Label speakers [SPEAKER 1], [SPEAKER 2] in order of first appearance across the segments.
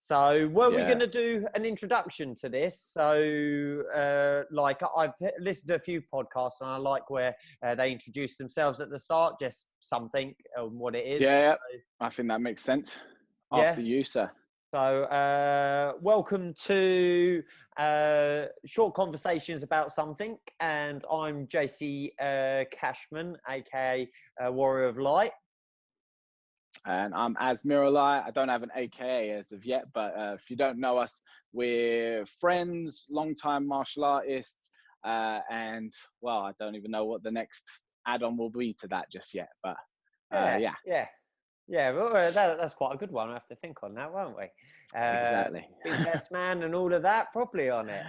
[SPEAKER 1] So were we
[SPEAKER 2] Yeah.
[SPEAKER 1] going to do an introduction to this? So like I've listened to a few podcasts and I like where they introduce themselves at the start, just something and what it is.
[SPEAKER 2] Yeah, I think that makes sense.
[SPEAKER 1] Yeah.
[SPEAKER 2] After you, sir.
[SPEAKER 1] So welcome to Short Conversations About Something, and I'm JC Cashman, aka Warrior of Light.
[SPEAKER 2] And I'm Asmiralai. I don't have an AKA as of yet, but if you don't know us, we're friends, long-time martial artists, and well, I don't even know what the next add-on will be to that just yet. But
[SPEAKER 1] Yeah. Well, that's quite a good one. I have to think on that, won't we?
[SPEAKER 2] Exactly.
[SPEAKER 1] Big best man and all of that, properly on it.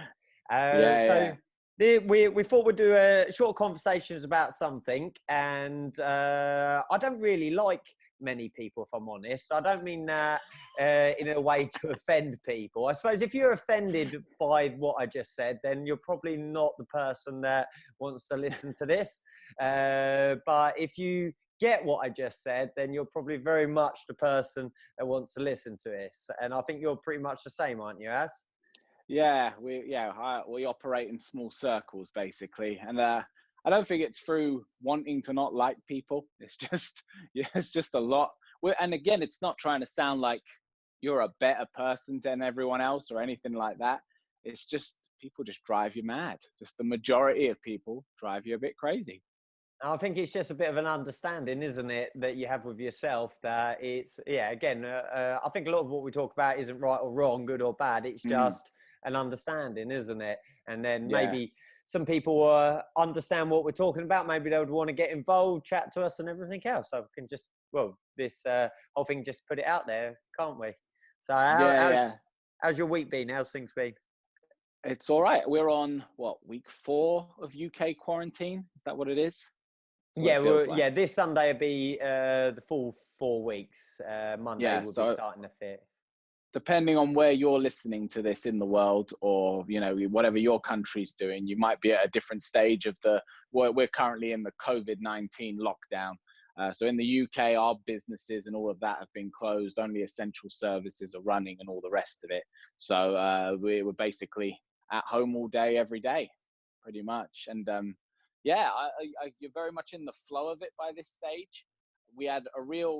[SPEAKER 2] Yeah.
[SPEAKER 1] We thought we'd do a short conversations about something, and I don't really like many people, if I'm honest. I don't mean that in a way to offend people. I suppose if you're offended by what I just said, then you're probably not the person that wants to listen to this. But if you get what I just said, then you're probably very much the person that wants to listen to this. And I think you're pretty much the same, aren't you, Az?
[SPEAKER 2] Yeah, we operate in small circles basically, and I don't think it's through wanting to not like people. It's just a lot. And again, it's not trying to sound like you're a better person than everyone else or anything like that. It's just people just drive you mad. Just the majority of people drive you a bit crazy.
[SPEAKER 1] I think it's just a bit of an understanding, isn't it, that you have with yourself that it's, again, I think a lot of what we talk about isn't right or wrong, good or bad. It's just an understanding, isn't it? And then maybe some people understand what we're talking about. Maybe they would want to get involved, chat to us and everything else. So we can just, this whole thing, just put it out there, can't we? So how's your week been? How's things been?
[SPEAKER 2] It's all right. We're on, week 4 of UK quarantine? Is that what it is?
[SPEAKER 1] Yeah, this Sunday will be the full 4 weeks. Monday we'll be starting the 5th.
[SPEAKER 2] Depending on where you're listening to this in the world, or whatever your country's doing, you might be at a different stage of we're currently in the COVID-19 lockdown. So in the UK, our businesses and all of that have been closed. Only essential services are running and all the rest of it. So we're basically at home all day, every day, pretty much. And you're very much in the flow of it by this stage. We had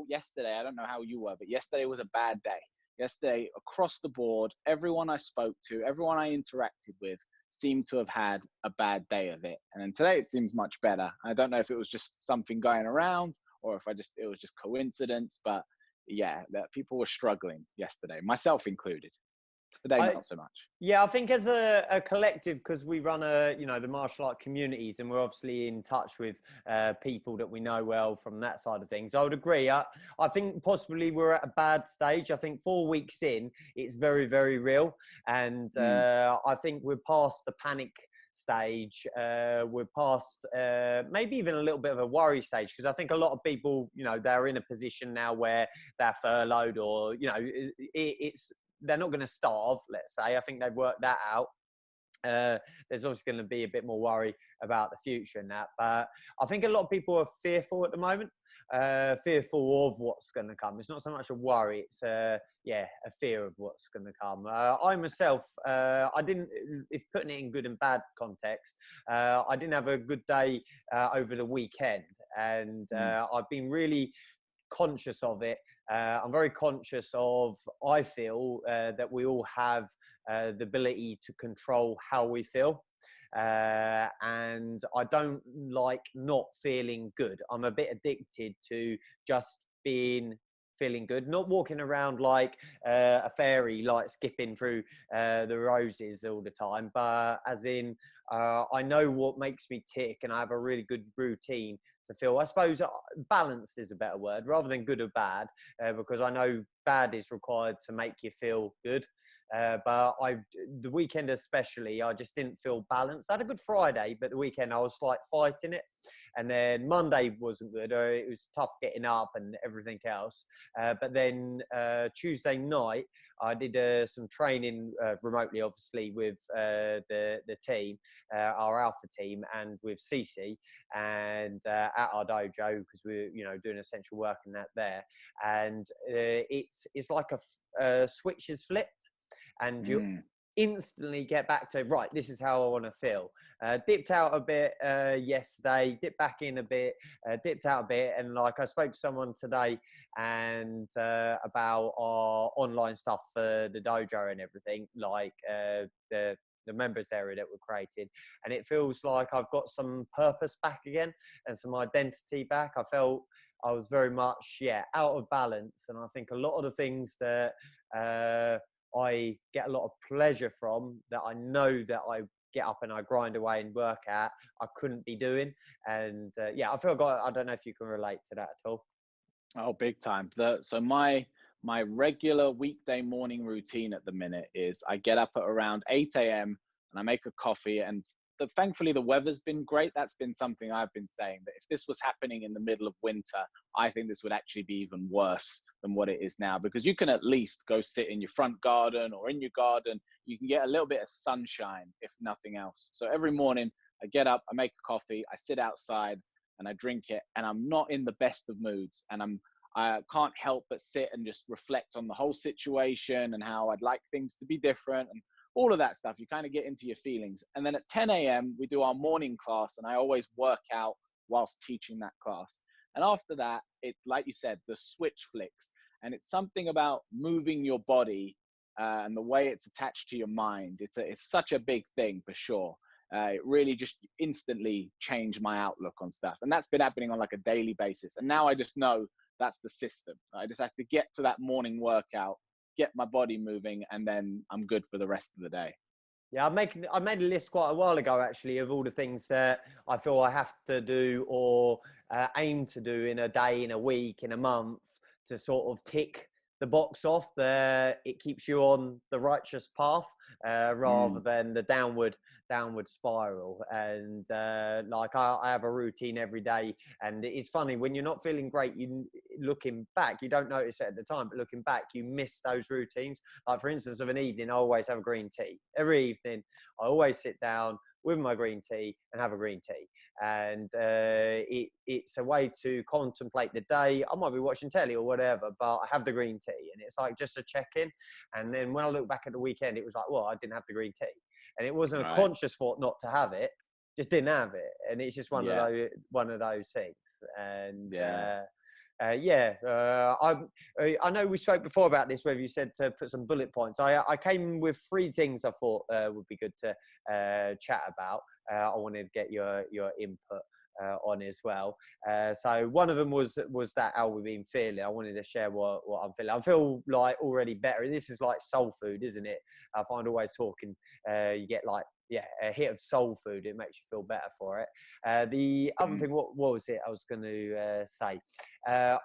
[SPEAKER 2] yesterday, I don't know how you were, but yesterday was a bad day. Yesterday, across the board, everyone I spoke to, everyone I interacted with seemed to have had a bad day of it. And then today it seems much better. I don't know if it was just something going around or if it was just coincidence, but that people were struggling yesterday, myself included. Today, not so much.
[SPEAKER 1] Yeah, I think as a collective, because we run the martial art communities, and we're obviously in touch with people that we know well from that side of things. I would agree. I think possibly we're at a bad stage. I think 4 weeks in, it's very, very real. And I think we're past the panic stage. We're past maybe even a little bit of a worry stage, because I think a lot of people, they're in a position now where they're furloughed, or, they're not going to starve, let's say. I think they've worked that out. There's obviously going to be a bit more worry about the future and that. But I think a lot of people are fearful at the moment, fearful of what's going to come. It's not so much a worry. It's a fear of what's going to come. I myself, if putting it in good and bad context, I didn't have a good day over the weekend. And I've been really conscious of it. I'm very conscious of, I feel that we all have the ability to control how we feel. And I don't like not feeling good. I'm a bit addicted to just feeling good, not walking around like a fairy, like skipping through the roses all the time, but as in I know what makes me tick, and I have a really good routine to feel, I suppose, balanced is a better word, rather than good or bad, because I know bad is required to make you feel good. But the weekend especially, I just didn't feel balanced. I had a good Friday, but the weekend I was like fighting it. And then Monday wasn't good. It was tough getting up and everything else. But then Tuesday night, I did some training remotely, obviously, with the team, our Alpha team, and with Cece, and at our dojo, because we're doing essential work and that there. And it it's like a switch is flipped, and you instantly get back to, right, this is how I want to feel. Dipped out a bit yesterday, dipped back in a bit, dipped out a bit, and like I spoke to someone today and about our online stuff for the dojo and everything, like the members area that we're creating, and it feels like I've got some purpose back again and some identity back. I felt I was very much out of balance, and I think a lot of the things that I get a lot of pleasure from, that I know that I get up and I grind away and work at, I couldn't be doing. And I feel I don't know if you can relate to that at all.
[SPEAKER 2] Oh, big time. So my regular weekday morning routine at the minute is I get up at around 8 a.m. and I make a coffee. And thankfully the weather's been great. That's been something I've been saying, that if this was happening in the middle of winter, I think this would actually be even worse than what it is now, because you can at least go sit in your front garden or in your garden. You can get a little bit of sunshine, if nothing else. So every morning I get up, I make a coffee, I sit outside and I drink it, and I'm not in the best of moods, and I can't help but sit and just reflect on the whole situation and how I'd like things to be different and all of that stuff. You kind of get into your feelings. And then at 10 a.m. we do our morning class, and I always work out whilst teaching that class. And after that, it, like you said, the switch flicks, and it's something about moving your body and the way it's attached to your mind. It's such a big thing for sure. It really just instantly changed my outlook on stuff. And that's been happening on like a daily basis. And now I just know that's the system. I just have to get to that morning workout, get my body moving, and then I'm good for the rest of the day.
[SPEAKER 1] Yeah, I made a list quite a while ago, actually, of all the things that I feel I have to do or aim to do in a day, in a week, in a month, to sort of tick the box off. It keeps you on the righteous path rather than the downward spiral. And like I have a routine every day, and it's funny when you're not feeling great. Looking back, you don't notice it at the time, but looking back, you miss those routines. Like for instance, of an evening, I always have a green tea every evening. I always sit down with my green tea and have a green tea, and it's a way to contemplate the day. I might be watching telly or whatever, but I have the green tea, and it's like just a check-in. And then when I look back at the weekend, it was like, well, I didn't have the green tea, and it wasn't a conscious thought not to have it, just didn't have it. And it's just one of those things. And I know we spoke before about this, whether you said to put some bullet points. I came with 3 things I thought would be good to chat about. I wanted to get your input on as well. So one of them was that how we've been feeling. I wanted to share what I'm feeling. I feel like already better. This is like soul food, isn't it? I find always talking, you get like a hit of soul food. It makes you feel better for it. The other thing, what was it I was going to say?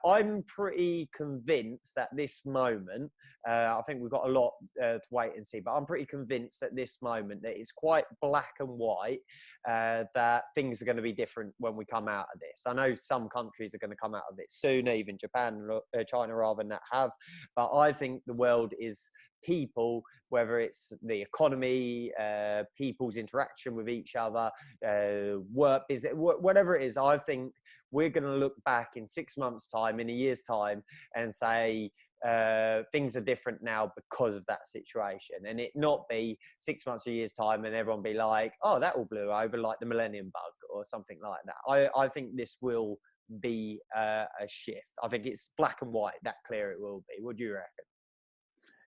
[SPEAKER 1] I'm pretty convinced at this moment, I think we've got a lot to wait and see, but I'm pretty convinced at this moment that it's quite black and white, that things are going to be different when we come out of this. I know some countries are going to come out of it sooner, even Japan, China rather than that have, but I think the world is people, whether it's the economy, people's interaction with each other, work, business, whatever it is, I think we're going to look back in 6 months' time, in a year's time, and say things are different now because of that situation. And it not be 6 months, a year's time, and everyone be like, oh, that all blew over like the millennium bug or something like that. I think this will be a shift. I think it's black and white, that clear it will be. What do you reckon?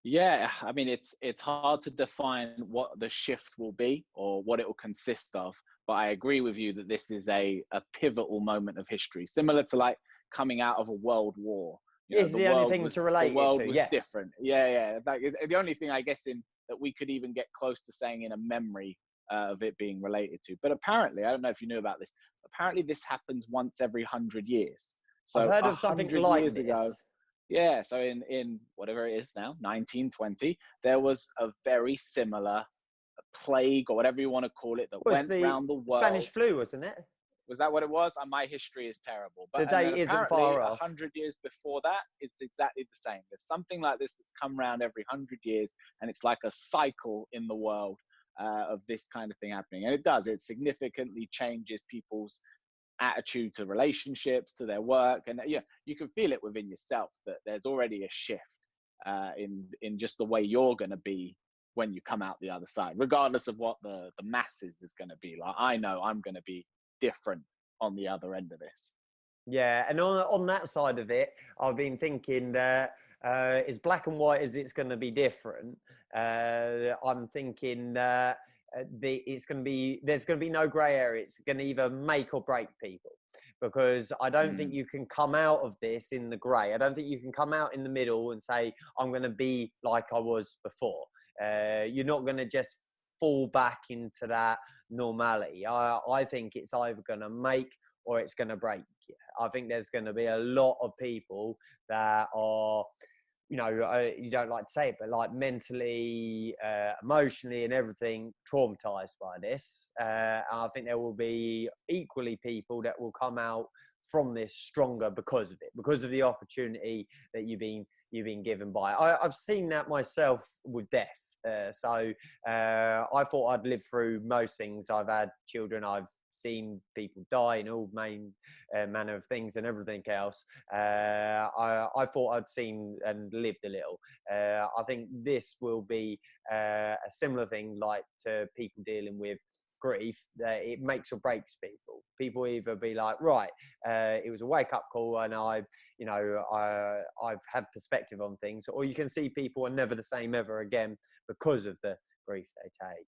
[SPEAKER 2] Yeah, I mean, it's hard to define what the shift will be or what it will consist of, but I agree with you that this is a pivotal moment of history, similar to like coming out of a world war.
[SPEAKER 1] It's the only thing to relate it to.
[SPEAKER 2] The world was different. Yeah. Like, the only thing I guess that we could even get close to saying in a memory of it being related to. But apparently, I don't know if you knew about this, apparently this happens once every 100 years. So
[SPEAKER 1] I've heard of something like this.
[SPEAKER 2] Ago, yeah, so in whatever it is now, 1920, there was a very similar plague or whatever you want to call it that went around the world.
[SPEAKER 1] Spanish flu, wasn't it?
[SPEAKER 2] Was that what it was? My history is terrible. But
[SPEAKER 1] the date isn't far off.
[SPEAKER 2] 100 years before that, it's exactly the same. There's something like this that's come around every 100 years, and it's like a cycle in the world of this kind of thing happening. And it does. It significantly changes people's attitude to relationships, to their work, and you can feel it within yourself that there's already a shift. in just the way you're going to be when you come out the other side, regardless of what the masses is going to be like. I know I'm going to be different on the other end of this.
[SPEAKER 1] Yeah, and on that side of it, I've been thinking that as black and white as it's going to be different, I'm thinking it's going to be, there's going to be no grey area. It's going to either make or break people, because I don't think you can come out of this in the grey. I don't think you can come out in the middle and say, I'm going to be like I was before. You're not going to just fall back into that normality. I think it's either going to make or it's going to break. I think there's going to be a lot of people that are, you know, you don't like to say it, but like mentally, emotionally and everything traumatized by this. And I think there will be equally people that will come out from this stronger because of it, because of the opportunity that you've been given by. I've seen that myself with death. So I thought I'd live through most things. I've had children, I've seen people die in all manner of things and everything else. I thought I'd seen and lived a little. I think this will be a similar thing, like to people dealing with grief, that it makes or breaks people. People either be like, right, it was a wake-up call and I've had perspective on things, or you can see people are never the same ever again because of the grief they take.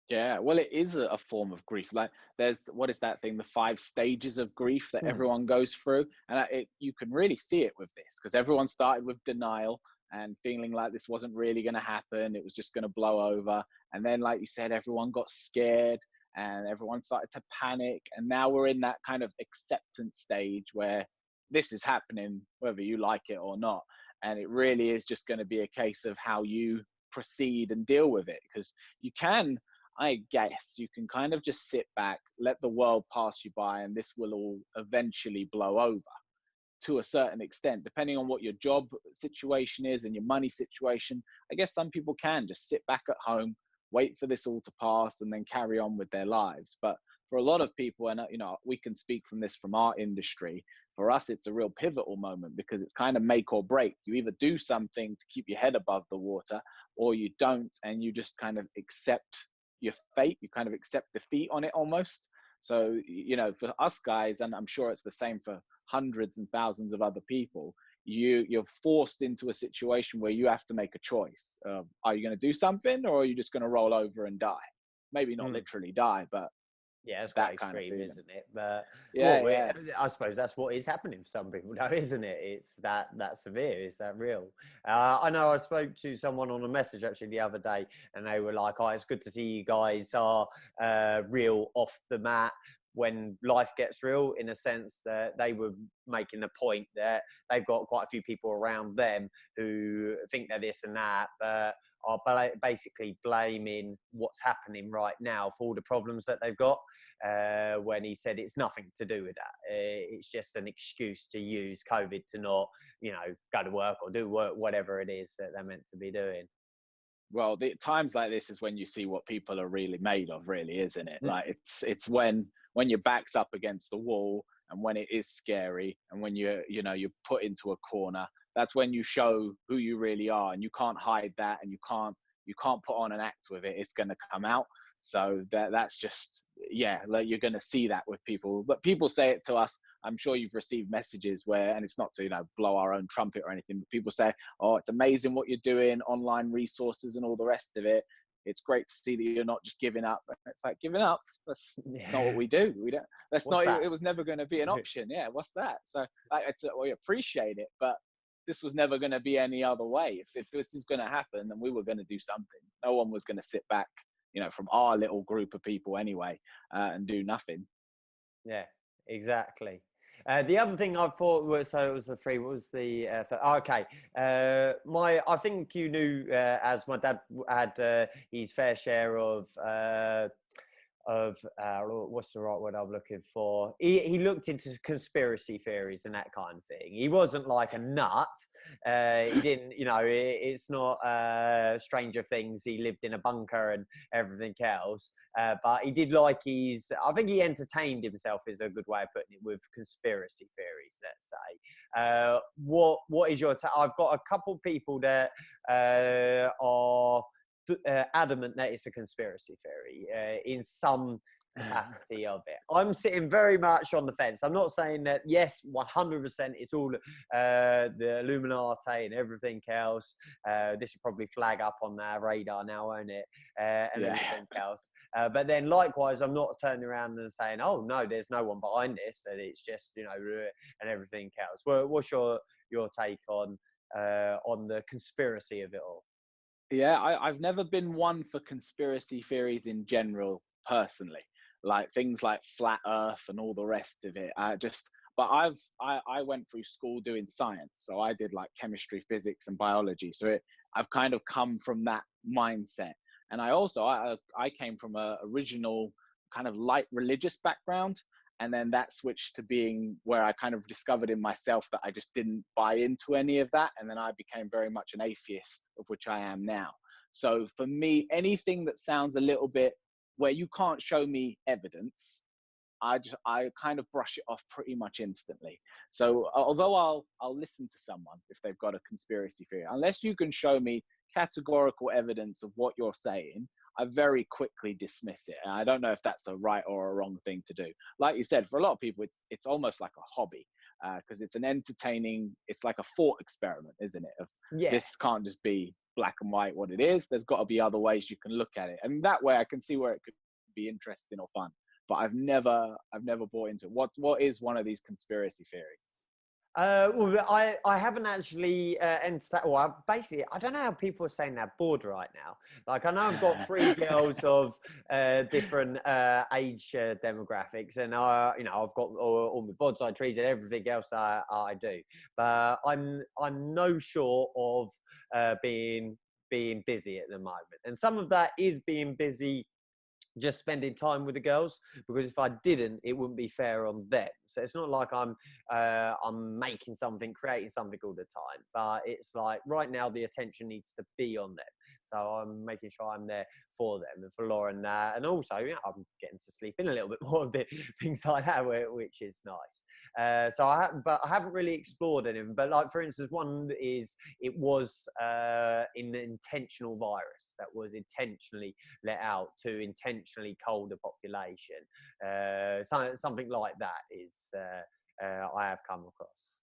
[SPEAKER 2] Yeah, well, it is a form of grief. Like, there's, what is that thing, the 5 stages of grief that everyone goes through, and you can really see it with this, because everyone started with denial and feeling like this wasn't really going to happen, it was just going to blow over, and then, like you said, everyone got scared and everyone started to panic, and now we're in that kind of acceptance stage where this is happening whether you like it or not, and it really is just going to be a case of how you proceed and deal with it. Because you can, I guess you can kind of just sit back, let the world pass you by, and this will all eventually blow over to a certain extent, depending on what your job situation is and your money situation. I guess some people can just sit back at home, wait for this all to pass, and then carry on with their lives. But for a lot of people, and you know, we can speak from this from our industry, for us, it's a real pivotal moment, because it's kind of make or break. You either do something to keep your head above the water, or you don't, and you just kind of accept your fate. You kind of accept defeat on it almost. So, you know, for us guys, and I'm sure it's the same for hundreds and thousands of other people, you're forced into a situation where you have to make a choice. Are you going to do something, or are you just going to roll over and die? Maybe not literally die, but
[SPEAKER 1] yeah, it's quite extreme, isn't it? But
[SPEAKER 2] yeah,
[SPEAKER 1] I suppose that's what is happening for some people now, isn't it? It's that severe. Is that real? I know I spoke to someone on a message actually the other day, and they were like, "Oh, it's good to see you guys are real off the mat when life gets real," in a sense that they were making the point that they've got quite a few people around them who think they're this and that, but are basically blaming what's happening right now for all the problems that they've got. When he said it's nothing to do with that. It's just an excuse to use COVID to not, you know, go to work or do work, whatever it is that they're meant to be doing.
[SPEAKER 2] Well, the times like this is when you see what people are really made of, really, isn't it? Like, it's when your back's up against the wall, and when it is scary, and when you're put into a corner, that's when you show who you really are, and you can't hide that, and you can't put on an act with it. It's going to come out. So that's just, yeah, like, you're going to see that with people. But people say it to us. I'm sure you've received messages where, and it's not to, you know, blow our own trumpet or anything, but people say, "Oh, it's amazing what you're doing, online resources and all the rest of it. It's great to see that you're not just giving up." And it's like, giving up? That's not what we do. We don't. That's
[SPEAKER 1] What's
[SPEAKER 2] not.
[SPEAKER 1] that?
[SPEAKER 2] It was never going to be an option. Yeah, what's that? So we appreciate it, but this was never going to be any other way. If this is going to happen, then we were going to do something. No one was going to sit back, you know, from our little group of people anyway, and do nothing.
[SPEAKER 1] Yeah, exactly. The other thing I thought was, so it was the three. What was the? Okay, I think you knew, as my dad had his fair share of what's the right word I'm looking for? He looked into conspiracy theories and that kind of thing. He wasn't like a nut. He didn't, it's not Stranger Things. He lived in a bunker and everything else. But he did I think he entertained himself is a good way of putting it with conspiracy theories, let's say. What is your I've got a couple people that are adamant that it's a conspiracy theory in some capacity of it. I'm sitting very much on the fence. I'm not saying that, yes, 100% it's all the Illuminati and everything else. This will probably flag up on our radar now, won't it? And everything else. But then likewise, I'm not turning around and saying, oh, no, there's no one behind this. And it's just, and everything else. What's your take on the conspiracy of it all?
[SPEAKER 2] Yeah, I've never been one for conspiracy theories in general, personally, like things like flat Earth and all the rest of it. But I went through school doing science, so I did like chemistry, physics, and biology. So I've kind of come from that mindset, and I came from a original kind of light religious background. And then that switched to being where I kind of discovered in myself that I just didn't buy into any of that. And then I became very much an atheist, of which I am now. So for me, anything that sounds a little bit where you can't show me evidence, I kind of brush it off pretty much instantly. So although I'll listen to someone if they've got a conspiracy theory, unless you can show me categorical evidence of what you're saying, I very quickly dismiss it. And I don't know if that's a right or a wrong thing to do. Like you said, for a lot of people, it's almost like a hobby because it's it's like a thought experiment, isn't it? This can't just be black and white what it is. There's got to be other ways you can look at it. And that way I can see where it could be interesting or fun. But I've never bought into it. What is one of these conspiracy theories?
[SPEAKER 1] Well, I haven't actually entered. Well, basically, I don't know how people are saying they're bored right now. Like, I know I've got three girls of different age demographics, and I've got all my bonsai trees and everything else I do. But I'm no short of being busy at the moment, and some of that is being busy, just spending time with the girls, because if I didn't, it wouldn't be fair on them. So it's not like I'm making something, creating something all the time, but it's like right now the attention needs to be on them. So I'm making sure I'm there for them and for Lauren, and also I'm getting to sleep in a little bit more, a bit things like that, which is nice. But I haven't really explored any of them. But like, for instance, one is it was an intentional virus that was intentionally let out to intentionally cull the population. Something like that is I have come across.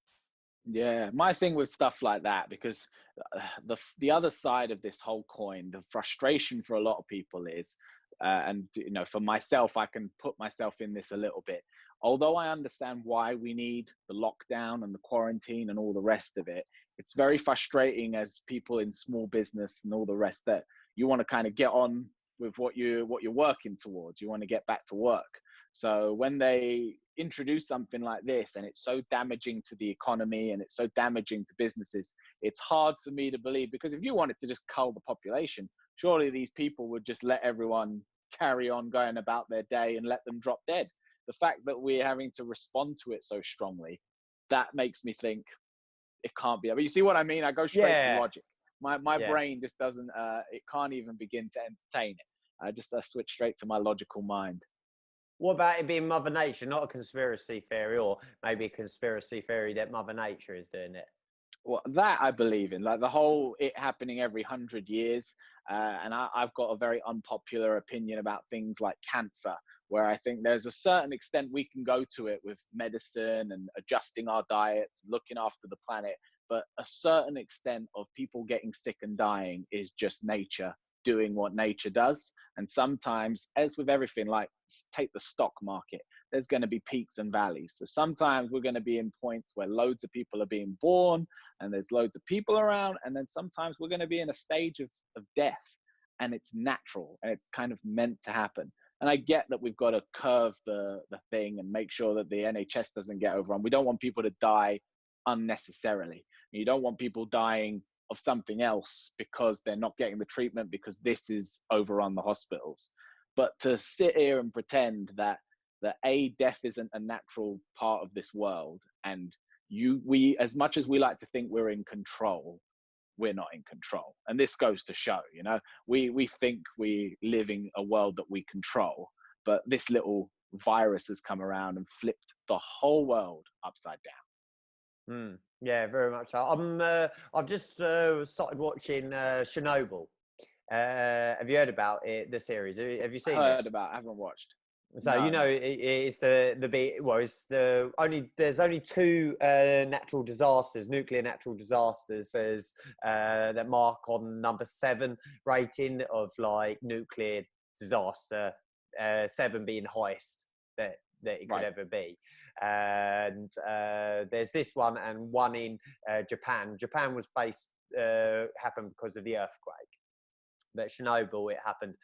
[SPEAKER 2] Yeah, my thing with stuff like that, because the other side of this whole coin, the frustration for a lot of people is, and for myself, I can put myself in this a little bit. Although I understand why we need the lockdown and the quarantine and all the rest of it, it's very frustrating as people in small business and all the rest that you want to kind of get on with what you're working towards. You want to get back to work. So when they introduce something like this and it's so damaging to the economy and it's so damaging to businesses, it's hard for me to believe, because if you wanted to just cull the population, surely these people would just let everyone carry on going about their day and let them drop dead. The fact that we're having to respond to it so strongly, that makes me think it can't be. But you see what I mean? I go straight to logic. My brain just doesn't, it can't even begin to entertain it. I switch straight to my logical mind.
[SPEAKER 1] What about it being Mother Nature, not a conspiracy theory, or maybe a conspiracy theory that Mother Nature is doing it?
[SPEAKER 2] Well, that I believe in, like the whole it happening every 100 years. And I've got a very unpopular opinion about things like cancer, where I think there's a certain extent we can go to it with medicine and adjusting our diets, looking after the planet. But a certain extent of people getting sick and dying is just nature doing what nature does. And sometimes, as with everything, like take the stock market, there's going to be peaks and valleys. So sometimes we're going to be in points where loads of people are being born and there's loads of people around. And then sometimes we're going to be in a stage of death, and it's natural and it's kind of meant to happen. And I get that we've got to curve the thing and make sure that the NHS doesn't get overrun. We don't want people to die unnecessarily. You don't want people dying of something else because they're not getting the treatment because this is overrun the hospitals. But to sit here and pretend that death isn't a natural part of this world, and we, as much as we like to think we're in control, we're not in control. And this goes to show, we think we live in a world that we control, but this little virus has come around and flipped the whole world upside down.
[SPEAKER 1] Yeah, very much so. I've just started watching Chernobyl. Have you heard about it, the series? Have you seen it?
[SPEAKER 2] Heard about, I haven't watched.
[SPEAKER 1] So
[SPEAKER 2] No.
[SPEAKER 1] it's there's only two nuclear natural disasters as that mark on number 7 rating of like nuclear disaster, 7 being highest that it could ever be. And there's this one and one in Japan. Japan was happened because of the earthquake. But Chernobyl, it happened.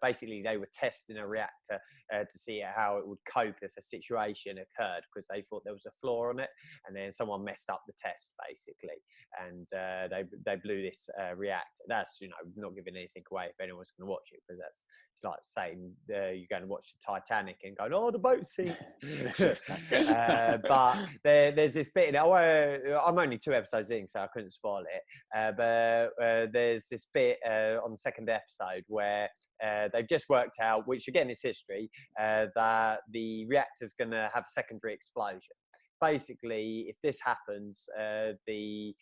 [SPEAKER 1] Basically, they were testing a reactor to see how it would cope if a situation occurred, because they thought there was a flaw on it, and then someone messed up the test, basically, and they blew this reactor. That's not giving anything away if anyone's going to watch it, because it's like saying you're going to watch the Titanic and going, "Oh, the boat sinks." But there's this bit in it. I'm only 2 episodes in, so I couldn't spoil it. But there's this bit on the second episode where they've just worked out, which again is history, that the reactor's going to have a secondary explosion. Basically, if this happens, the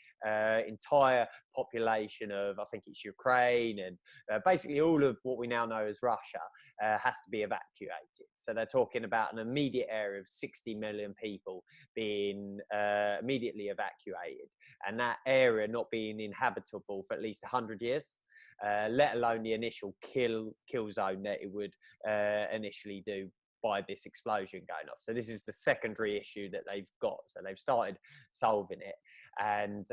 [SPEAKER 1] entire population of, I think it's Ukraine, and basically all of what we now know as Russia has to be evacuated. So they're talking about an immediate area of 60 million people being immediately evacuated, and that area not being inhabitable for at least 100 years. Let alone the initial kill zone that it would initially do by this explosion going off. So this is the secondary issue that they've got. So they've started solving it, and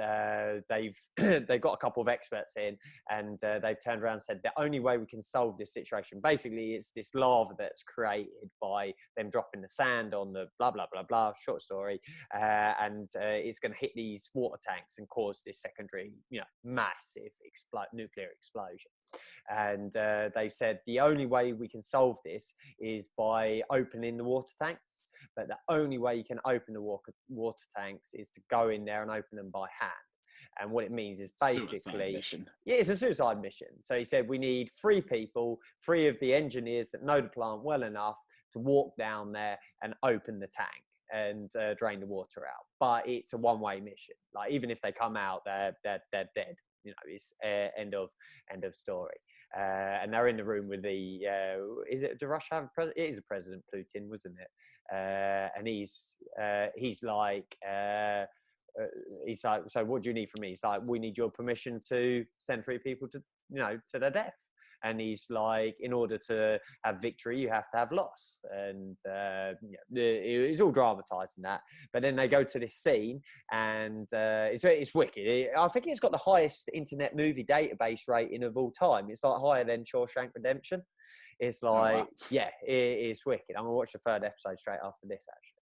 [SPEAKER 1] they've got a couple of experts in, and they've turned around and said the only way we can solve this situation, basically, it's this lava that's created by them dropping the sand on the blah blah blah blah. Short story, and it's going to hit these water tanks and cause this secondary, massive nuclear explosion. And they said the only way we can solve this is by opening the water tanks. But the only way you can open the water tanks is to go in there and open them by hand. And what it means is basically, it's a suicide mission. So he said we need 3 people, 3 of the engineers that know the plant well enough to walk down there and open the tank and drain the water out. But it's a one-way mission. Like, even if they come out, they're dead. It's end of story. And they're in the room with the do Russia have a president? It is a president, Putin, wasn't it? And he's like, so what do you need from me? He's like, we need your permission to send 3 people to their death. And he's like, in order to have victory, you have to have loss. And it's all dramatized in that. But then they go to this scene, and it's wicked. I think it's got the highest internet movie database rating of all time. It's like higher than Shawshank Redemption. It's like, it's wicked. I'm going to watch the 3rd episode straight after this, actually.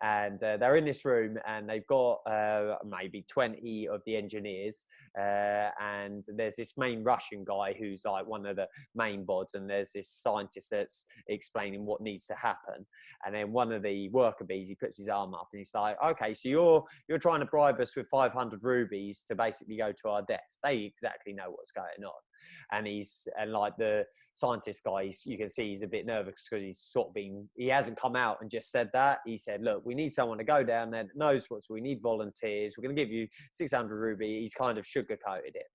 [SPEAKER 1] And they're in this room, and they've got maybe 20 of the engineers, and there's this main Russian guy who's like one of the main bods, and there's this scientist that's explaining what needs to happen. And then one of the worker bees, he puts his arm up and he's like, okay, so you're trying to bribe us with 500 rubies to basically go to our death. They exactly know what's going on. And like the scientist guy, you can see he's a bit nervous because he's he hasn't come out and just said that. He said, look, we need someone to go down there that knows we need volunteers. We're going to give you 600 rubies. He's kind of sugarcoated it.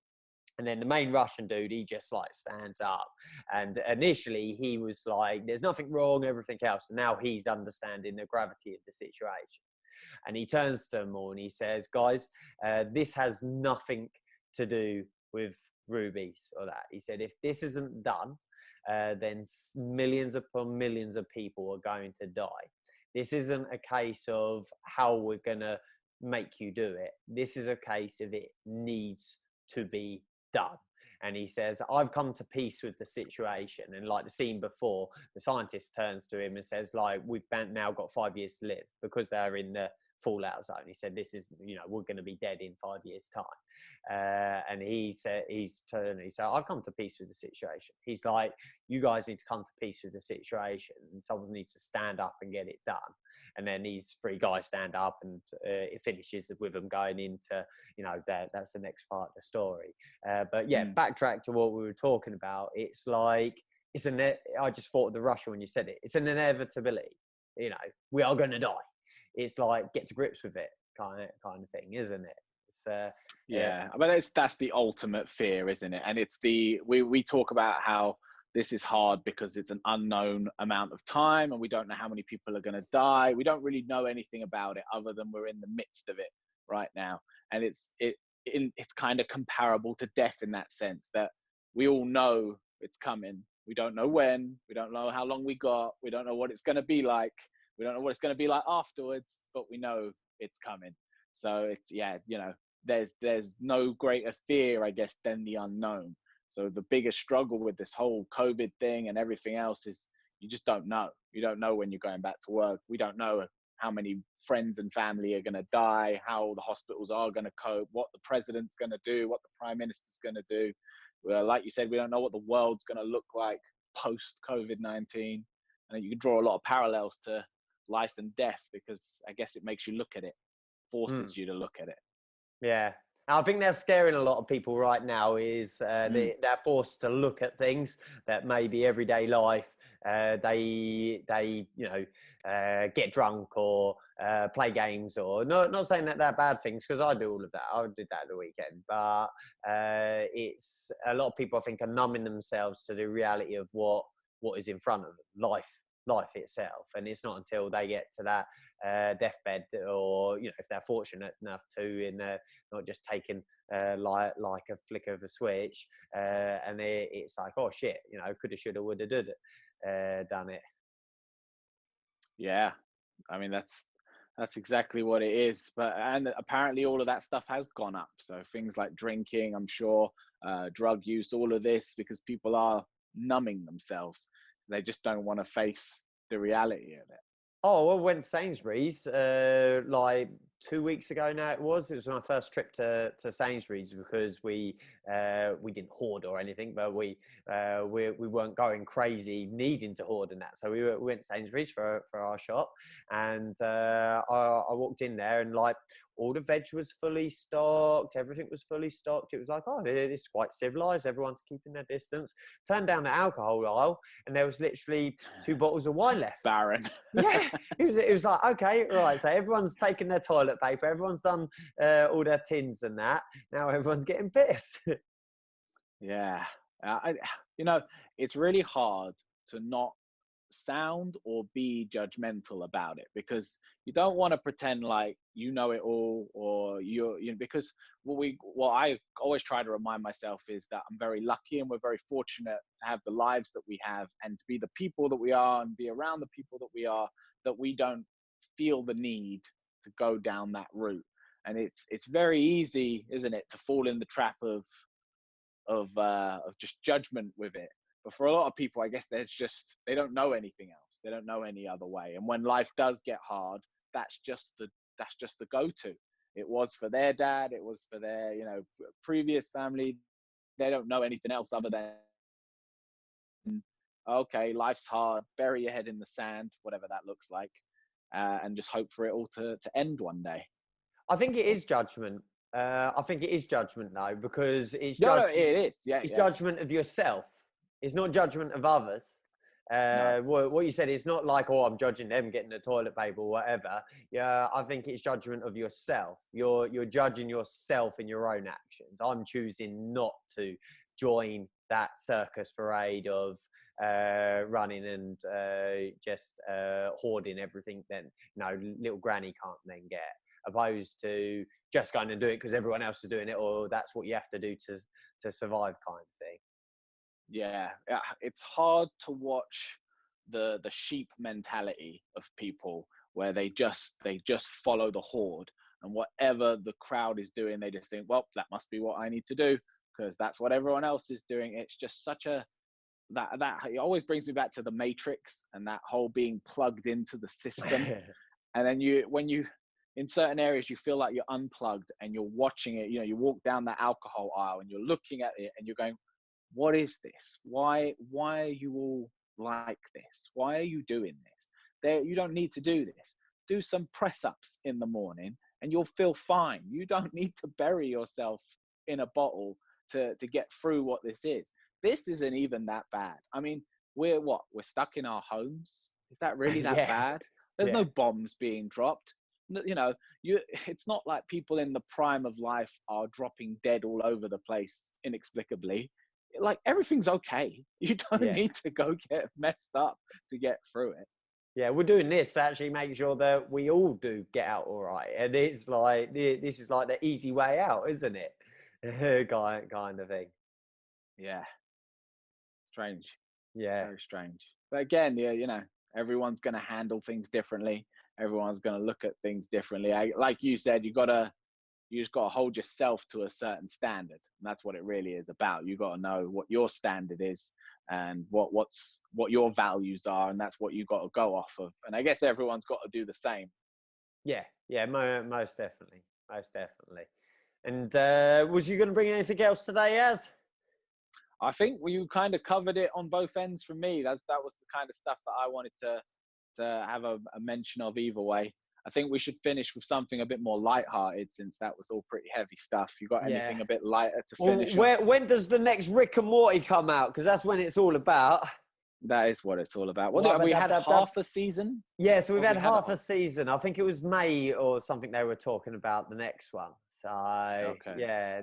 [SPEAKER 1] And then the main Russian dude, he just like stands up. And initially he was like, there's nothing wrong, everything else. And now he's understanding the gravity of the situation. And he turns to them all and he says, guys, this has nothing to do with rubies or that. He said, if this isn't done, then millions upon millions of people are going to die. This isn't a case of how we're going to make you do it. This is a case of it needs to be done. And he says, I've come to peace with the situation. And like the scene before, the scientist turns to him and says, like, we've now got 5 years to live, because they're in the fallout zone. He said, this is, you know, we're going to be dead in 5 years' time. And he said, he said, I've come to peace with the situation. He's like, you guys need to come to peace with the situation, and someone needs to stand up and get it done. And then these three guys stand up, and it finishes with them going into, you know, that's the next part of the story. But yeah, backtrack to what we were talking about. It's like, I just thought of the Russia when you said it. It's an inevitability. You know, we are going to die. It's like, get to grips with it kind of thing, isn't it? It's,
[SPEAKER 2] yeah, but that's the ultimate fear, isn't it? And it's we talk about how this is hard because it's an unknown amount of time, and we don't know how many people are going to die. We don't really know anything about it other than we're in the midst of it right now. And it's kind of comparable to death in that sense, that we all know it's coming. We don't know when. We don't know how long we got. We don't know what it's going to be like. We don't know what it's going to be like afterwards, but we know it's coming. So it's, yeah, you know, there's no greater fear, I guess, than the unknown. So the biggest struggle with this whole COVID thing and everything else is you just don't know. You don't know when you're going back to work. We don't know how many friends and family are going to die, how the hospitals are going to cope, what the president's going to do, what the prime minister's going to do. Well, like you said, we don't know what the world's going to look like post COVID-19. And you can draw a lot of parallels to life and death, because I guess it makes you look at it, forces you to look at it.
[SPEAKER 1] Yeah. I think that's scaring a lot of people right now, is they're forced to look at things that maybe everyday life, they you know, get drunk or play games, or not saying that they're bad things, because I do all of that. I did that at the weekend. But it's a lot of people, I think, are numbing themselves to the reality of what is in front of them, life itself. And it's not until they get to that deathbed, or, you know, if they're fortunate enough to, in not just taking like a flick of a switch, and it's like, oh shit, you know, coulda, shoulda, woulda, done it.
[SPEAKER 2] Yeah, I mean, that's exactly what it is. And apparently all of that stuff has gone up. So things like drinking, I'm sure, drug use, all of this, because people are numbing themselves. They just don't want to face the reality of it.
[SPEAKER 1] Oh, well, I went to Sainsbury's like 2 weeks ago now. It was my first trip to Sainsbury's, because we didn't hoard or anything, but we weren't going crazy needing to hoard and that. So we went to Sainsbury's for our shop, and I walked in there, and like, all the veg was fully stocked. Everything was fully stocked. It was like, oh, it's quite civilized. Everyone's keeping their distance. Turned down the alcohol aisle, and there was literally 2 bottles of wine left.
[SPEAKER 2] Barren.
[SPEAKER 1] Yeah, it was like, okay, right. So everyone's taken their toilet paper. Everyone's done all their tins and that. Now everyone's getting pissed.
[SPEAKER 2] Yeah. You know, it's really hard to not sound or be judgmental about it, because you don't want to pretend like you know it all, or you know, because what I always try to remind myself is that I'm very lucky, and we're very fortunate to have the lives that we have, and to be the people that we are, and be around the people that we are, that we don't feel the need to go down that route. And it's very easy, isn't it, to fall in the trap of just judgment with it. But for a lot of people, I guess they don't know anything else. They don't know any other way. And when life does get hard, that's just the go-to. It was for their dad. It was for their, you know, previous family. They don't know anything else other than, okay, life's hard. Bury your head in the sand, whatever that looks like, and just hope for it all to end one day.
[SPEAKER 1] I think it is judgment. I think it is judgment, though, because it's
[SPEAKER 2] No,
[SPEAKER 1] judgment.
[SPEAKER 2] it is. Yeah,
[SPEAKER 1] It's
[SPEAKER 2] yeah.
[SPEAKER 1] judgment of yourself. It's not judgment of others.
[SPEAKER 2] No.
[SPEAKER 1] What you said, it's not like, oh, I'm judging them getting the toilet paper or whatever. Yeah, I think it's judgment of yourself. You're judging yourself in your own actions. I'm choosing not to join that circus parade of running and just hoarding everything that, you know, little granny can't then get, opposed to just going to do it because everyone else is doing it, or that's what you have to do to survive, kind of thing.
[SPEAKER 2] Yeah, it's hard to watch the sheep mentality of people, where they just follow the horde, and whatever the crowd is doing, they just think, well, that must be what I need to do, because that's what everyone else is doing. It's just such a that it always brings me back to the Matrix, and that whole being plugged into the system. And then when you in certain areas, you feel like you're unplugged and you're watching it. You walk down the alcohol aisle and you're looking at it and you're going, what is this? Why are you all like this? Why are you doing this? You don't need to do this. Do some press ups in the morning and you'll feel fine. You don't need to bury yourself in a bottle to get through what this is. This isn't even that bad. I mean, we're stuck in our homes. Is that really that bad? There's no bombs being dropped. It's not like people in the prime of life are dropping dead all over the place inexplicably. Like, everything's okay. You don't need to go get messed up to get through it.
[SPEAKER 1] Yeah, we're doing this to actually make sure that we all do get out all right. And it's like, this is like the easy way out, isn't it? kind of thing.
[SPEAKER 2] Yeah. Strange.
[SPEAKER 1] Yeah.
[SPEAKER 2] Very strange. But again, everyone's going to handle things differently. Everyone's going to look at things differently. Like you said, you just got to hold yourself to a certain standard. And that's what it really is about. You got to know what your standard is and what your values are. And that's what you got to go off of. And I guess everyone's got to do the same.
[SPEAKER 1] Yeah. Most definitely. Most definitely. And was you going to bring anything else today, Az?
[SPEAKER 2] I think you kind of covered it on both ends for me. That was the kind of stuff that I wanted to have a mention of either way. I think we should finish with something a bit more lighthearted, since that was all pretty heavy stuff. You got anything a bit lighter to finish?
[SPEAKER 1] When does the next Rick and Morty come out? Because that's when it's all about.
[SPEAKER 2] That is what it's all about. Have we had half a season?
[SPEAKER 1] Yeah, so we've had half a season. I think it was May or something they were talking about the next one. So, yeah.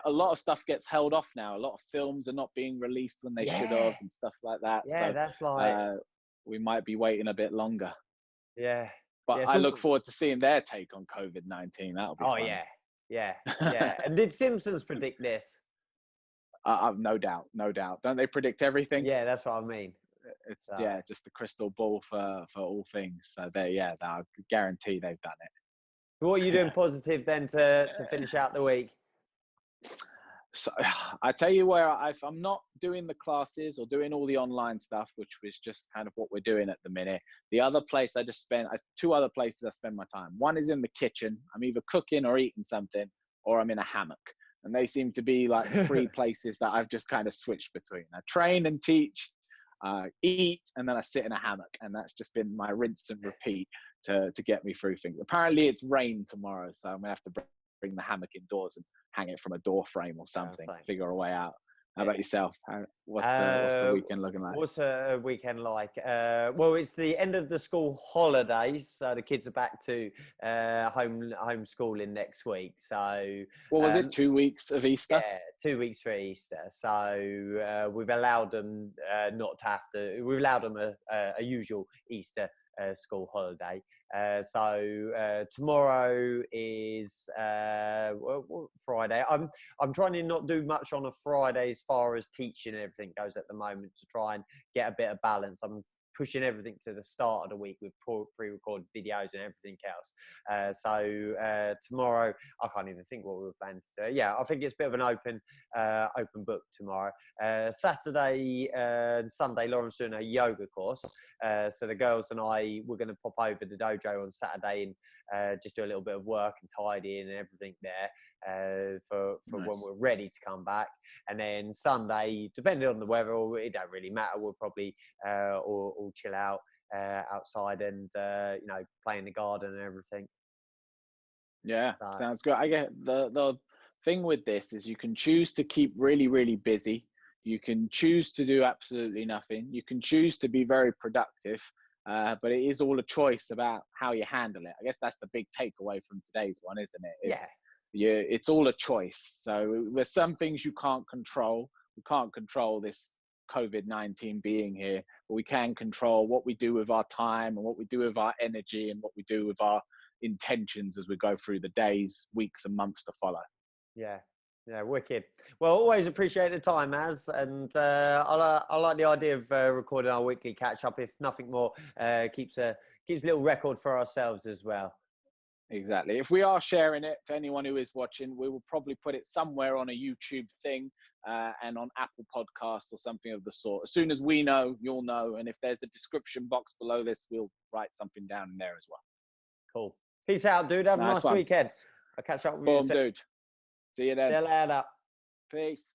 [SPEAKER 2] A lot of stuff gets held off now. A lot of films are not being released when they should have and stuff like that.
[SPEAKER 1] Yeah,
[SPEAKER 2] so,
[SPEAKER 1] that's like...
[SPEAKER 2] we might be waiting a bit longer.
[SPEAKER 1] Yeah.
[SPEAKER 2] But I look forward to seeing their take on COVID-19. That'll be fun.
[SPEAKER 1] Yeah. And did Simpsons predict this?
[SPEAKER 2] No doubt. Don't they predict everything?
[SPEAKER 1] Yeah, that's what I mean.
[SPEAKER 2] It's just the crystal ball for all things. So I guarantee they've done it.
[SPEAKER 1] So what are you doing positive then to finish out the week?
[SPEAKER 2] So I tell you where, if I'm not doing the classes or doing all the online stuff, which was just kind of what we're doing at the minute, the other place two other places I spend my time. One is in the kitchen. I'm either cooking or eating something, or I'm in a hammock. And they seem to be like three places that I've just kind of switched between. I train and teach, eat, and then I sit in a hammock. And that's just been my rinse and repeat to get me through things. Apparently it's rain tomorrow, so I'm gonna have to bring the hammock indoors and hang it from a door frame or something. Figure a way out. How about yourself? What's the weekend looking like?
[SPEAKER 1] What's a weekend like? Well, it's the end of the school holidays, so the kids are back to homeschooling next week. So
[SPEAKER 2] what was it? 2 weeks of Easter?
[SPEAKER 1] Yeah, 2 weeks for Easter. So we've allowed them not to have to. We've allowed them a usual Easter school holiday. So tomorrow is Friday. I'm trying to not do much on a Friday as far as teaching and everything goes at the moment, to try and get a bit of balance. I'm pushing everything to the start of the week with pre-recorded videos and everything else. So tomorrow, I can't even think what we were planning to do. Yeah, I think it's a bit of an open book tomorrow. Saturday and Sunday, Lauren's doing a yoga course. So the girls and I, we're going to pop over the dojo on Saturday and just do a little bit of work and tidying and everything there for nice. When we're ready to come back. And then Sunday, depending on the weather, it don't really matter. We'll probably all chill out outside and play in the garden and everything.
[SPEAKER 2] Yeah, sounds good. I get the thing with this is you can choose to keep really, really busy. You can choose to do absolutely nothing. You can choose to be very productive, but it is all a choice about how you handle it. I guess that's the big takeaway from today's one, isn't it? It's all a choice. So there's some things you can't control. We can't control this COVID-19 being here, but we can control what we do with our time and what we do with our energy and what we do with our intentions as we go through the days, weeks and months to follow.
[SPEAKER 1] Yeah, wicked. Well, always appreciate the time, Az, and I like the idea of recording our weekly catch up. If nothing more, keeps a little record for ourselves as well.
[SPEAKER 2] Exactly. If we are sharing it to anyone who is watching, we will probably put it somewhere on a YouTube thing and on Apple Podcasts or something of the sort. As soon as we know, you'll know. And if there's a description box below this, we'll write something down in there as well.
[SPEAKER 1] Cool. Peace out, dude. Have a
[SPEAKER 2] Nice
[SPEAKER 1] nice
[SPEAKER 2] one.
[SPEAKER 1] weekend. I'll catch up with you
[SPEAKER 2] Boom,
[SPEAKER 1] soon.
[SPEAKER 2] dude. See you
[SPEAKER 1] See
[SPEAKER 2] then.
[SPEAKER 1] you later.
[SPEAKER 2] Peace.